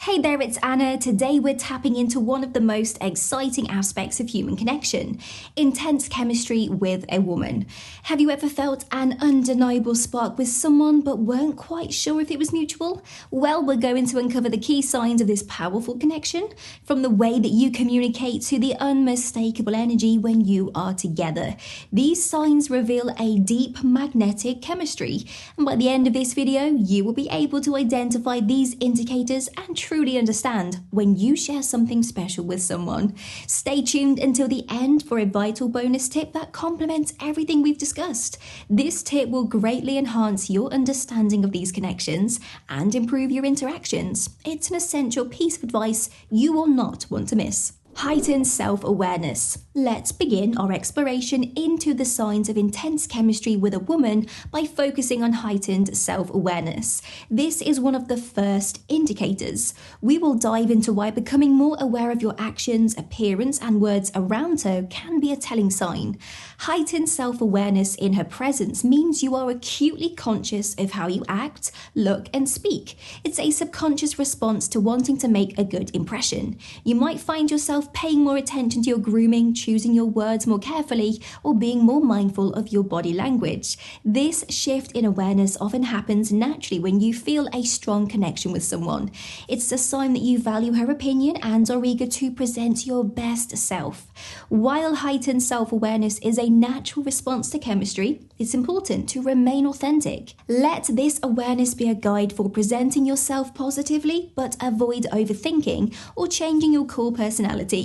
Hey there, it's Anna. Today we're tapping into one of the most exciting aspects of human connection, intense chemistry with a woman. Have you ever felt an undeniable spark with someone but weren't quite sure if it was mutual? Well, we're going to uncover the key signs of this powerful connection, from the way that you communicate to the unmistakable energy when you are together. These signs reveal a deep magnetic chemistry, and by the end of this video, you will be able to identify these indicators and truly understand when you share something special with someone. Stay tuned until the end for a vital bonus tip that complements everything we've discussed. This tip will greatly enhance your understanding of these connections and improve your interactions. It's an essential piece of advice you will not want to miss. Heightened self-awareness. Let's begin our exploration into the signs of intense chemistry with a woman by focusing on heightened self-awareness. This is one of the first indicators. We will dive into why becoming more aware of your actions, appearance, and words around her can be a telling sign. Heightened self-awareness in her presence means you are acutely conscious of how you act, look, and speak. It's a subconscious response to wanting to make a good impression. You might find yourself paying more attention to your grooming, choosing your words more carefully, or being more mindful of your body language. This shift in awareness often happens naturally when you feel a strong connection with someone. It's a sign that you value her opinion and are eager to present your best self. While heightened self-awareness is a natural response to chemistry, it's important to remain authentic. Let this awareness be a guide for presenting yourself positively, but avoid overthinking or changing your core personality.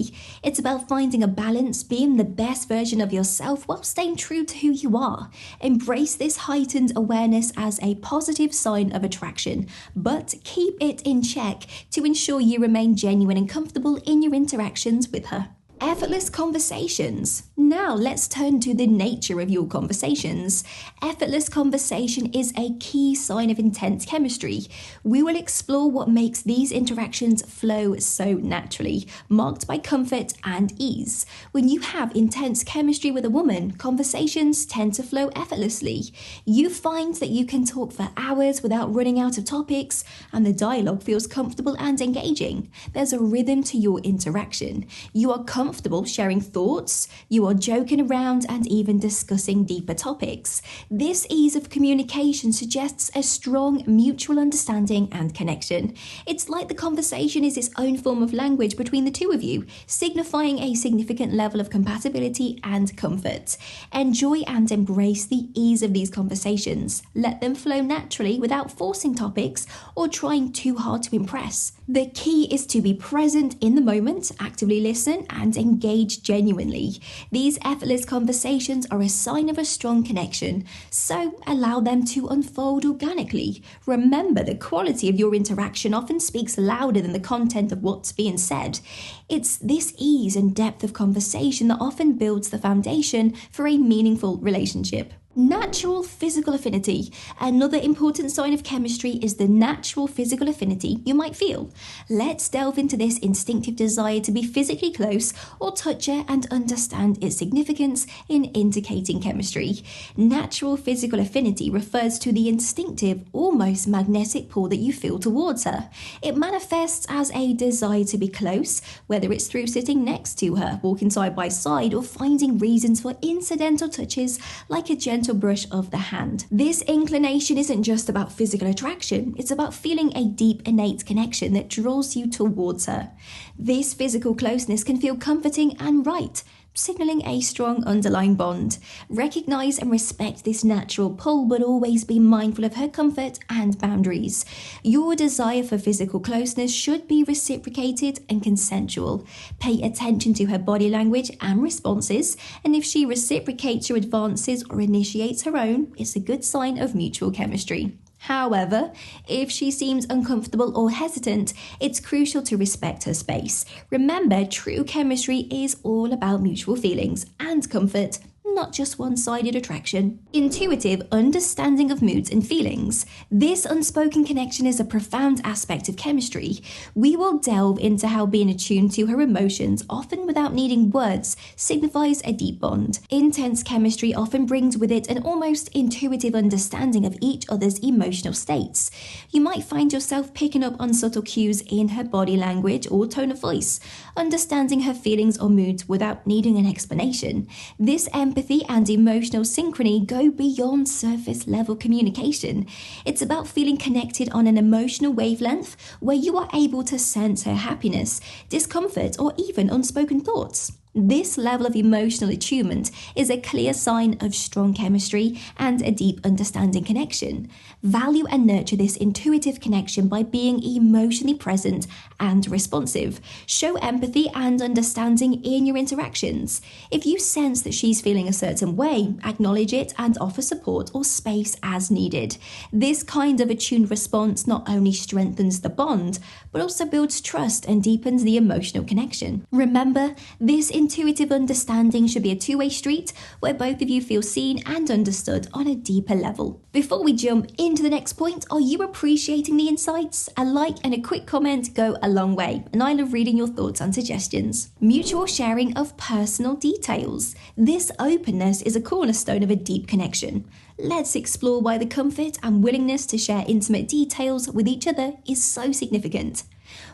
It's about finding a balance, being the best version of yourself while staying true to who you are. Embrace this heightened awareness as a positive sign of attraction, but keep it in check to ensure you remain genuine and comfortable in your interactions with her. Effortless conversations. Now let's turn to the nature of your conversations. Effortless conversation is a key sign of intense chemistry. We will explore what makes these interactions flow so naturally, marked by comfort and ease. When you have intense chemistry with a woman, conversations tend to flow effortlessly. You find that you can talk for hours without running out of topics, and the dialogue feels comfortable and engaging. There's a rhythm to your interaction. You are comfortable sharing thoughts, you are joking around and even discussing deeper topics. This ease of communication suggests a strong mutual understanding and connection. It's like the conversation is its own form of language between the two of you, signifying a significant level of compatibility and comfort. Enjoy and embrace the ease of these conversations. Let them flow naturally without forcing topics or trying too hard to impress. The key is to be present in the moment, actively listen, and engage genuinely. These effortless conversations are a sign of a strong connection, so allow them to unfold organically. Remember, the quality of your interaction often speaks louder than the content of what's being said. It's this ease and depth of conversation that often builds the foundation for a meaningful relationship. Natural physical affinity. Another important sign of chemistry is the natural physical affinity you might feel. Let's delve into this instinctive desire to be physically close or touch her and understand its significance in indicating chemistry. Natural physical affinity refers to the instinctive, almost magnetic pull that you feel towards her. It manifests as a desire to be close, whether it's through sitting next to her, walking side by side, or finding reasons for incidental touches like a gentle brush of the hand. This inclination isn't just about physical attraction, it's about feeling a deep innate connection that draws you towards her. This physical closeness can feel comforting and right, signaling a strong underlying bond. Recognize and respect this natural pull, but always be mindful of her comfort and boundaries. Your desire for physical closeness should be reciprocated and consensual. Pay attention to her body language and responses, and if she reciprocates your advances or initiates her own, it's a good sign of mutual chemistry. However, if she seems uncomfortable or hesitant, it's crucial to respect her space. Remember, true chemistry is all about mutual feelings and comfort, not just one-sided attraction. Intuitive understanding of moods and feelings. This unspoken connection is a profound aspect of chemistry. We will delve into how being attuned to her emotions, often without needing words, signifies a deep bond. Intense chemistry often brings with it an almost intuitive understanding of each other's emotional states. You might find yourself picking up on subtle cues in her body language or tone of voice, understanding her feelings or moods without needing an explanation. This empathy and emotional synchrony go beyond surface level communication. It's about feeling connected on an emotional wavelength where you are able to sense her happiness, discomfort, or even unspoken thoughts. This level of emotional attunement is a clear sign of strong chemistry and a deep understanding connection. Value and nurture this intuitive connection by being emotionally present and responsive. Show empathy and understanding in your interactions. If you sense that she's feeling a certain way, acknowledge it and offer support or space as needed. This kind of attuned response not only strengthens the bond, but also builds trust and deepens the emotional connection. Remember, this intuitive understanding should be a two-way street where both of you feel seen and understood on a deeper level. Before we jump into the next point, are you appreciating the insights? A like and a quick comment go a long way, and I love reading your thoughts and suggestions. Mutual sharing of personal details. This openness is a cornerstone of a deep connection. Let's explore why the comfort and willingness to share intimate details with each other is so significant.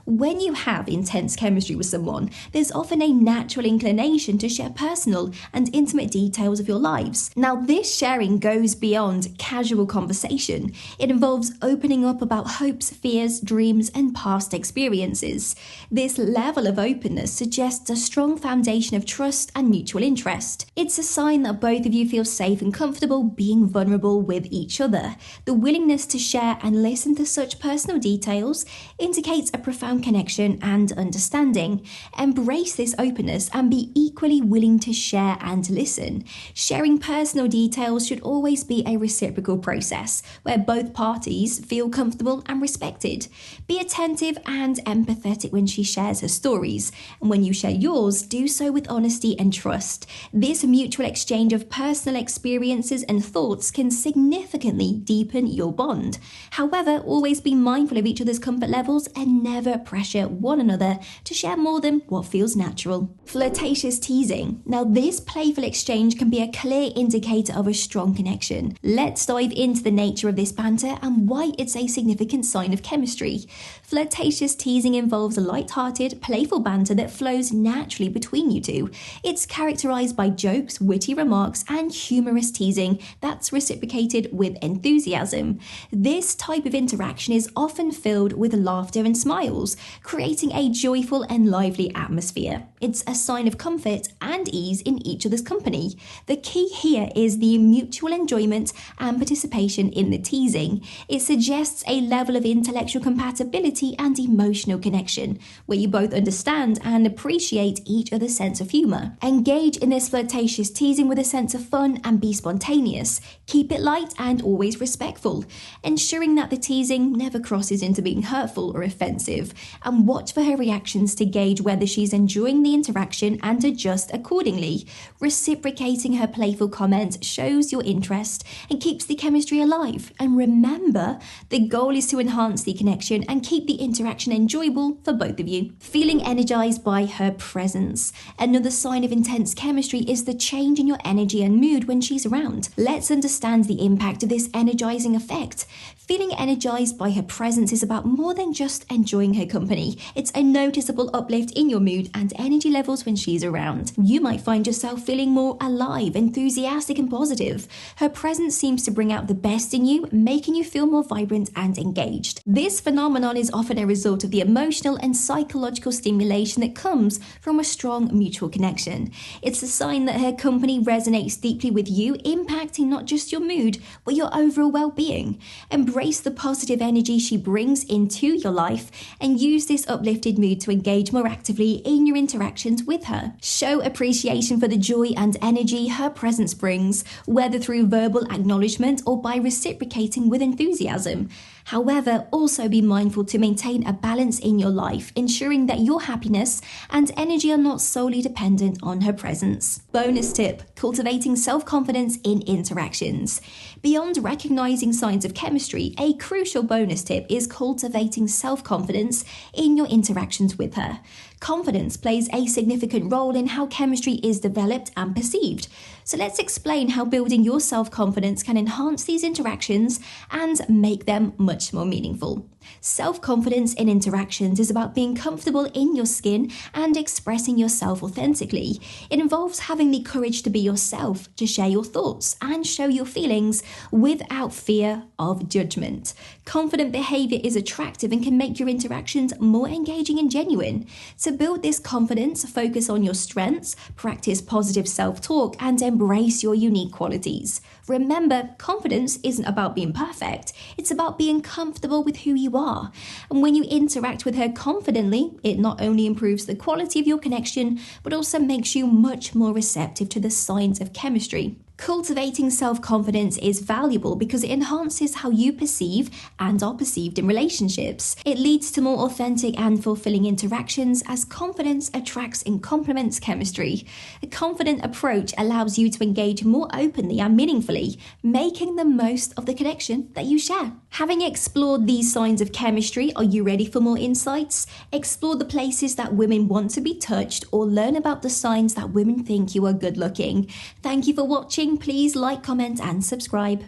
When you have intense chemistry with someone, there's often a natural inclination to share personal and intimate details of your lives. Now, this sharing goes beyond casual conversation. It involves opening up about hopes, fears, dreams, and past experiences. This level of openness suggests a strong foundation of trust and mutual interest. It's a sign that both of you feel safe and comfortable being vulnerable with each other. The willingness to share and listen to such personal details indicates a profound connection and understanding. Embrace this openness and be equally willing to share and listen. Sharing personal details should always be a reciprocal process where both parties feel comfortable and respected. Be attentive and empathetic when she shares her stories, and when you share yours, do so with honesty and trust. This mutual exchange of personal experiences and thoughts can significantly deepen your bond. However, always be mindful of each other's comfort levels and never pressure one another to share more than what feels natural. Flirtatious teasing. Now, this playful exchange can be a clear indicator of a strong connection. Let's dive into the nature of this banter and why it's a significant sign of chemistry. Flirtatious teasing involves a light-hearted, playful banter that flows naturally between you two. It's characterized by jokes, witty remarks, and humorous teasing that's reciprocated with enthusiasm. This type of interaction is often filled with laughter and smiles, creating a joyful and lively atmosphere. It's a sign of comfort and ease in each other's company. The key here is the mutual enjoyment and participation in the teasing. It suggests a level of intellectual compatibility and emotional connection, where you both understand and appreciate each other's sense of humor. Engage in this flirtatious teasing with a sense of fun and be spontaneous. Keep it light and always respectful, ensuring that the teasing never crosses into being hurtful or offensive, and watch for her reactions to gauge whether she's enjoying the interaction and adjust accordingly. Reciprocating her playful comments shows your interest and keeps the chemistry alive. And remember, the goal is to enhance the connection and keep the interaction enjoyable for both of you. Feeling energized by her presence. Another sign of intense chemistry is the change in your energy and mood when she's around. Let's understand the impact of this energizing effect. Feeling energized by her presence is about more than just enjoying her company. It's a noticeable uplift in your mood and energy levels when she's around. You might find yourself feeling more alive, enthusiastic, and positive. Her presence seems to bring out the best in you, making you feel more vibrant and engaged. This phenomenon is often a result of the emotional and psychological stimulation that comes from a strong mutual connection. It's a sign that her company resonates deeply with you, impacting not just your mood, but your overall well-being. Embrace the positive energy she brings into your life and use this uplifted mood to engage more actively in your interactions with her. Show appreciation for the joy and energy her presence brings, whether through verbal acknowledgement or by reciprocating with enthusiasm. However, also be mindful to maintain a balance in your life, ensuring that your happiness and energy are not solely dependent on her presence. Bonus tip: cultivating self-confidence in interactions. Beyond recognizing signs of chemistry, a crucial bonus tip is cultivating self-confidence in your interactions with her. Confidence plays a significant role in how chemistry is developed and perceived. So let's explain how building your self-confidence can enhance these interactions and make them much more meaningful. Self-confidence in interactions is about being comfortable in your skin and expressing yourself authentically. It involves having the courage to be yourself, to share your thoughts and show your feelings without fear of judgment. Confident behavior is attractive and can make your interactions more engaging and genuine. To build this confidence, focus on your strengths, practice positive self-talk, and embrace your unique qualities. Remember, confidence isn't about being perfect, it's about being comfortable with who you are. And when you interact with her confidently, it not only improves the quality of your connection, but also makes you much more receptive to the signs of chemistry. Cultivating self-confidence is valuable because it enhances how you perceive and are perceived in relationships. It leads to more authentic and fulfilling interactions as confidence attracts and complements chemistry. A confident approach allows you to engage more openly and meaningfully, making the most of the connection that you share. Having explored these signs of chemistry, are you ready for more insights? Explore the places that women want to be touched or learn about the signs that women think you are good looking. Thank you for watching. Please like, comment, and subscribe.